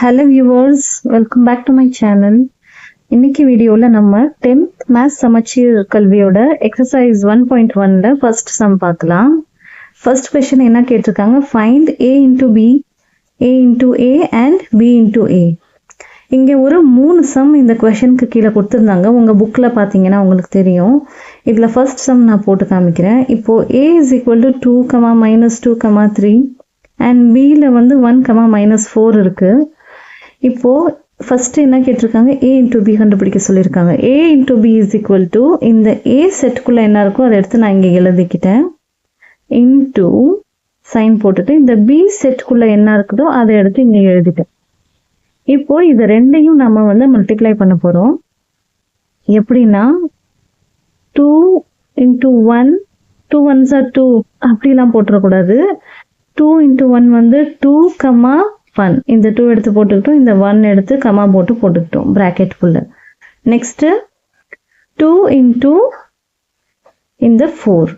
Hello viewers, welcome back to my channel. இன்னைக்கு வீடியோல நம்ம 10th மேத்ஸ் சமச்சீர் கல்வியோட எக்ஸசைஸ் 1.1ல ஃபர்ஸ்ட் சம் பார்க்கலாம். ஃபர்ஸ்ட் क्वेश्चन என்ன கேட்டிருக்காங்க, find a into b, a into a and b into a. இங்க ஒரு 3 சம் இந்த क्वेश्चनக்கு கீழ கொடுத்திருந்தாங்க. உங்க புக்ல பாத்தீங்கன்னா உங்களுக்கு தெரியும். இதுல ஃபர்ஸ்ட் சம் நான் போட்டு காமிக்கிறேன். இப்போ a is equal to 2, -2, 3 and b ல வந்து 1, -4 இருக்கு. இப்போ ஃபர்ஸ்ட் என்ன கேட்டிருக்காங்க, a into b கண்டுபிடிக்க சொல்லியிருக்காங்க. a into b is equal to இந்த a செட்டுக்குள்ள என்ன இருக்கோ அதை எடுத்து நான் இங்க எழுதிக்கிட்டேன். into சைன் போட்டுட்டு இந்த b செட்டுக்குள்ள என்ன இருக்குதோ அதை எடுத்து இங்க எழுதிட்டேன். இப்போ இது ரெண்டையும் நம்ம வந்து மல்டிப்ளை பண்ண போறோம். எப்படின்னா 2 into 1, 2 ones are 2 அப்படிலாம் போட்டுறக்கூடாது. 2 into 1 வந்து 2, 1 இந்த 2 எடுத்து போட்டுக்கிட்டோம், இந்த 1 எடுத்து கமா போட்டு போட்டுக்கிட்டோம் பிராக்கெட் குள்ள. நெக்ஸ்ட் 2 into இந்த 4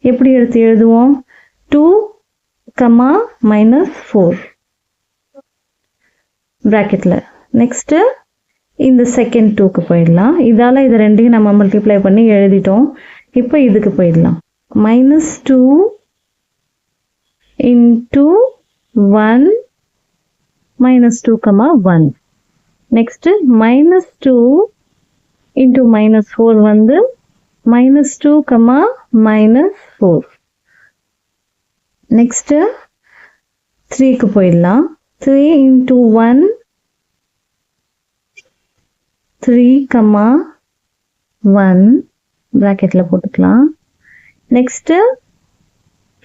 எப்படி எடுத்து எழுதுவோம், 2, -4 பிராக்கெட்ல. நெக்ஸ்ட் இந்த செகண்ட் 2க்கு போயிடலாம். இதால இது ரெண்டையும் நம்ம மல்டிப்ளை பண்ணி எழுதிட்டோம். இப்போ இதுக்கு போயிடலாம். -2 into 1 -2, 1. Next -2 into -4 வந்து -2, -4. Next 3க்கு போயிடலாம். 3 into 1 3, 1 bracketல போட்டுக்கலாம். Next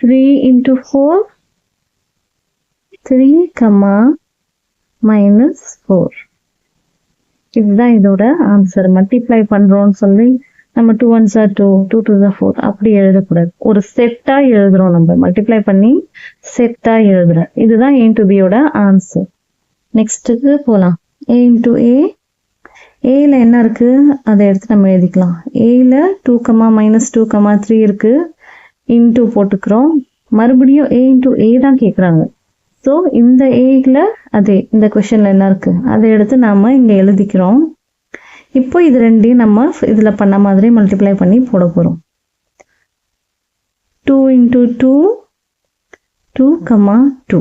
3 into 4 3, -4. இதுதான் இதோட ஆன்சர். மல்டிப்ளை பண்றோம்னு சொல்லி நம்ம 2 ones are 2, 2 2s are 4 அப்படி எழுதக்கூடாது. ஒரு செட்டா எழுதுறோம், நம்ம மல்டிப்ளை பண்ணி செட்டா எழுதுறோம். இதுதான் a into b யோட ஆன்சர். நெக்ஸ்ட்டுக்கு போலாம். a into a. a ல என்ன இருக்கு அதை எடுத்து நம்ம எழுதிக்கலாம். a ல 2, -2, 3 இருக்கு. இன்டூ போட்டுக்கிறோம். மறுபடியும் a into a தான் கேக்குறாங்க. ஸோ இந்த ஏல அதே இந்த கொஸ்டின்ல என்ன இருக்கு அதை எடுத்து நாம இங்க எழுதிக்கிறோம். இப்போ இது ரெண்டையும் நம்ம இதுல பண்ண மாதிரி மல்டிப்ளை பண்ணி போட போறோம். 2 into 2 2, 2.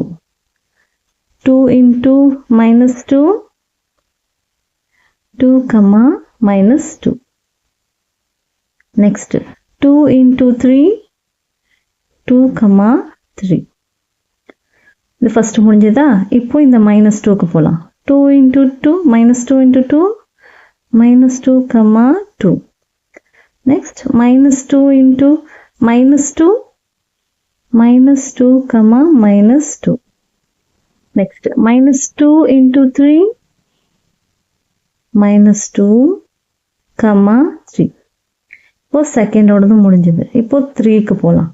2 into -2 2, -2. Next 2 into 3 2, 3. இது ஃபர்ஸ்ட் முடிஞ்சதா? இப்போ இந்த -2க்கு போலாம். 2 into 2 -2 into 2 -2, 2. Next -2 into -2 -2, -2. Next -2 into 3 -2, 3. இப்போ செகண்ட் ஓடது முடிஞ்சது. இப்போ 3க்கு போலாம்.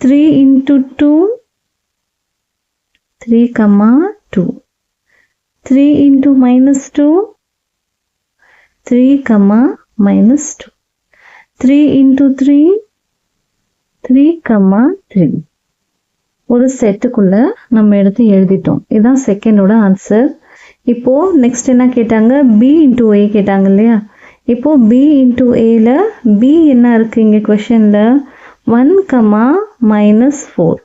3 into 2 3, 2. 3 into -2 3, -2. 3 into 3 3, 3. ஒரு செட்டுக்குள்ள நம்ம எடுத்து எழுதிட்டோம். இதுதான் செகண்டோட ஆன்சர். இப்போ நெக்ஸ்ட் என்ன கேட்டாங்க, b into a கேட்டாங்க இல்லையா? இப்போ b into a ல b என்ன இருக்கு இங்க क्वेश्चनல 1, -4.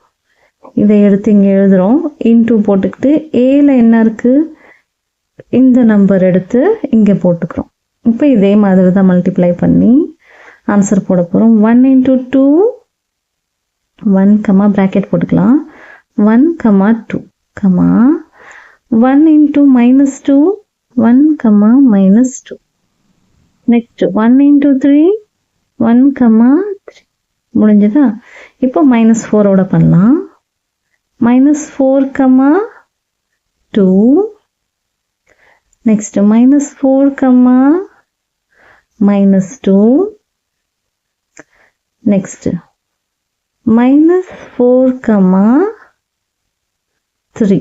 இதை எடுத்து இங்க எழுதுறோம். இன்டூ போட்டுக்கிட்டு a ல என்ன இருக்கு இந்த நம்பர் எடுத்து இங்க போட்டுக்கிறோம். இப்போ இதே மாதிரி தான் மல்டிப்ளை பண்ணி ஆன்சர் போட போறோம். 1 into 2 1, பிராக்கெட் போட்டுக்கலாம். 1, 2, 1 into -2 1, -2. Next 1 into 3 1, 3. முடிஞ்சதா? இப்போ -4 ஓட பண்ணலாம். -4, 2. Next -4, -2. Next -4, 3.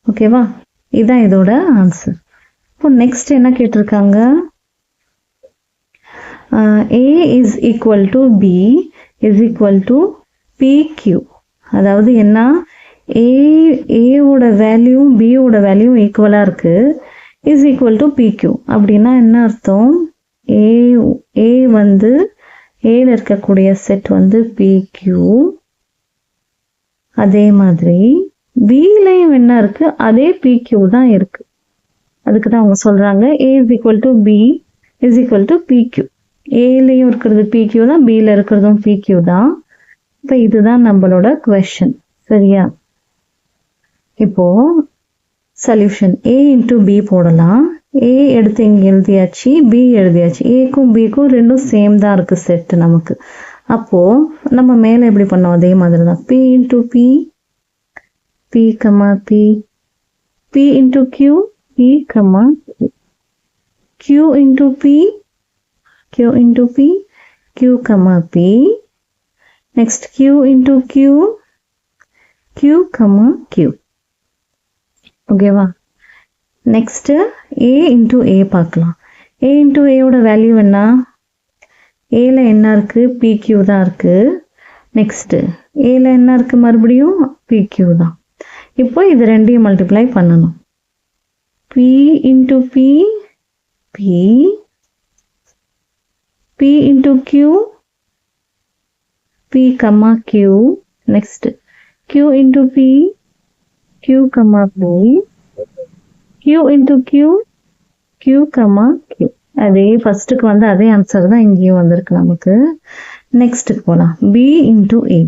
ஓகேவா? இதான் இதோட ஆன்சர். இப்போ நெக்ஸ்ட் என்ன கேட்டிருக்காங்க, a is equal to b is equal to pq. அதாவது என்ன, A ஓட வேல்யூ B ஓட வேல்யூ ஈக்குவலா இருக்கு இஸ் ஈக்குவல் டு PQ. அப்படின்னா என்ன அர்த்தம்? A வந்து Aல இருக்கக்கூடிய செட் வந்து PQ. அதே மாதிரி Bலையும் என்ன இருக்கு? அதே PQ தான் இருக்கு. அதுக்கு தான் அவங்க சொல்றாங்க A is equal to B is equal to PQ. Aலையும் இருக்கிறது PQ தான், Bல இருக்கிறதும் PQ தான். இப்போ இதுதான் நம்மளோட கொஸ்டின். சரியா? இப்போ சொல்யூஷன் A into B போடலாம். A எடுத்து இங்க எழுதியாச்சு, B எழுதியாச்சு. Aக்கும் Bக்கும் ரெண்டும் சேம் தான் இருக்கு செட் நமக்கு. அப்போ நம்ம மேல எப்படி பண்ணோம்? அதே மாதிரி தான். P into P, P, P, P into Q, P, Q, Q into P, Q into P, Q, P. Next Q into Q, Q, Q. ஓகேவா? நெக்ஸ்ட் A into A பார்க்கலாம். A into A ஓட value என்ன? Aல என்ன இருக்கு? PQ தான் இருக்கு. Next Aல என்ன இருக்கு? மறுபடியும் PQ தான். இப்போ இது ரெண்டையும் மல்டிப்ளை பண்ணணும். P into P, P, P into Q, P, Q. Next Q into P, Q, P. Q into Q, Q, Q. அதே ஃபர்ஸ்ட்டுக்கு வந்து அதே ஆன்சர் தான் இங்கேயும் வந்திருக்கு நமக்கு. நெக்ஸ்ட்டுக்கு போகலாம். B into A.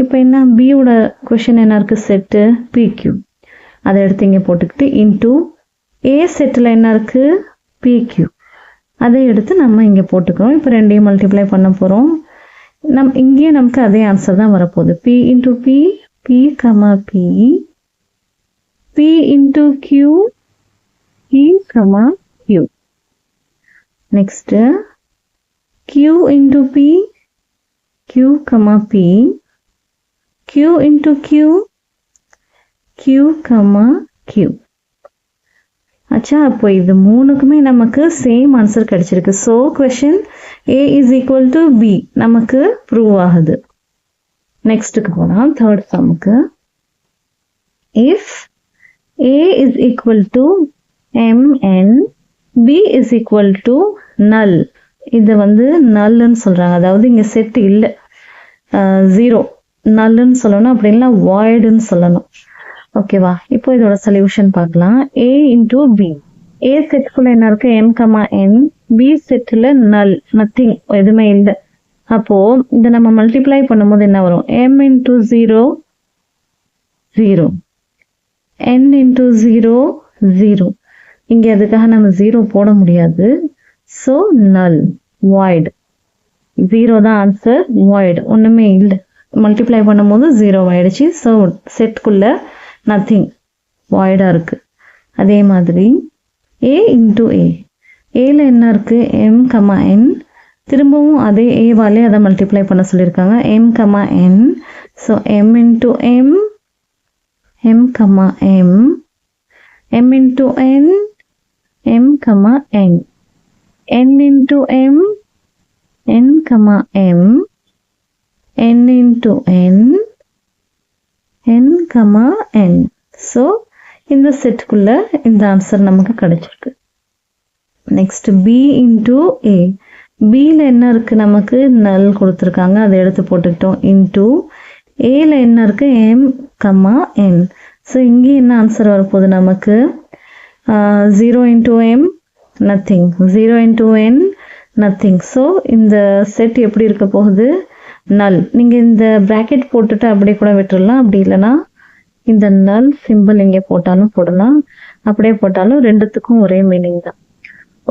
இப்போ என்ன? B ஓட கொஷின் என்ன இருக்கு? Set PQ. அதை எடுத்து இங்கே போட்டுக்கிட்டு இன்டூ A செட்டில் என்ன இருக்கு? PQ. அதை எடுத்து நம்ம இங்கே போட்டுக்கிறோம். இப்போ ரெண்டையும் மல்டிப்ளை பண்ண போகிறோம். இங்கேயும் நமக்கு அதே ஆன்சர் தான் வரப்போகுது. P into P, P, P. P into Q, P, Q. Next Q into P, Q, P. Q into Q, Q, Q. அச்சா, அப்போ இது மூணுக்குமே நமக்கு சேம் ஆன்சர் கிடைச்சிருக்கு. So question A is equal to B நமக்கு prove ஆகுது. நெக்ஸ்ட்டுக்கு போகலாம். தேர்ட் சம்முக்கு. If A is equal to MN, B is equal to null. இது வந்து நல்லுன்னு சொல்றாங்க. அதாவது இங்க செட் இல்லை, 0 நல்லுன்னு சொல்லணும். அப்படி இல்லை வாய்டுன்னு சொல்லணும். ஓகேவா? இப்போ இதோட சொல்யூஷன் பார்க்கலாம். A into B. A செட்டுக்குள்ள என்ன இருக்கு? M, N. B செட்டில் நல், நத்திங், எதுவுமே இல்லை. அப்போ இதை நம்ம மல்டிப்ளை பண்ணும்போது என்ன வரும்? M into 0, 0. N into 0, 0. இங்கே அதுக்காக நம்ம 0 போட முடியாது. ஸோ நல், வாய்டு. 0 தான் ஆன்சர், வாய்டு ஒன்றுமே இல்லை. மல்டிப்ளை பண்ணும்போது 0 ஆயிடுச்சு. ஸோ செட்டுக்குள்ள நத்திங், வாய்டாக இருக்கு. அதே மாதிரி A into A. Aல என்ன இருக்கு? M, N. திரும்பவும் அதே ஏவாலே அதை மல்டிப்ளை பண்ண சொல்லியிருக்காங்க. M, N. So M into M, M, M. M into N, M, N. N into M, N, M. N into N, N, N. So இந்த செட்டுக்குள்ள இந்த ஆன்சர் நமக்கு கிடைச்சிருக்கு. Next B into A. Bல என்ன இருக்கு? நமக்கு நல் கொடுத்துருக்காங்க, அதை எடுத்து போட்டுக்கிட்டோம். இன்டூ Aல என்ன இருக்கு? M, N. ஸோ இங்கே என்ன ஆன்சர் வரப்போகுது நமக்கு? 0 into M, nothing. 0 into N, nothing. So இந்த செட் எப்படி இருக்க போகுது? நல். நீங்கள் இந்த பிராக்கெட் போட்டுட்டு அப்படியே கூட விட்டுடலாம். அப்படி இல்லைன்னா இந்த நல் சிம்பிள் இங்கே போட்டாலும் போடலாம், அப்படியே போட்டாலும் ரெண்டுத்துக்கும் ஒரே மீனிங் தான்.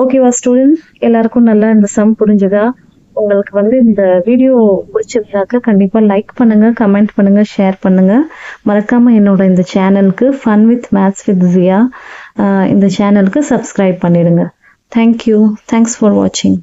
ஓகேவா ஸ்டூடெண்ட்ஸ்? எல்லாருக்கும் நல்லா இந்த சம் புரிஞ்சுதா? உங்களுக்கு வந்து இந்த வீடியோ பிடிச்சிருந்தாக்க கண்டிப்பாக லைக் பண்ணுங்க, கமெண்ட் பண்ணுங்க, ஷேர் பண்ணுங்க. மறக்காம என்னோட இந்த சேனலுக்கு ஃபன் வித் மேத்ஸ் வித் ஜியா இந்த சேனலுக்கு சப்ஸ்கிரைப் பண்ணிடுங்க. தேங்க்யூ. தேங்க்ஸ் ஃபார் வாட்சிங்.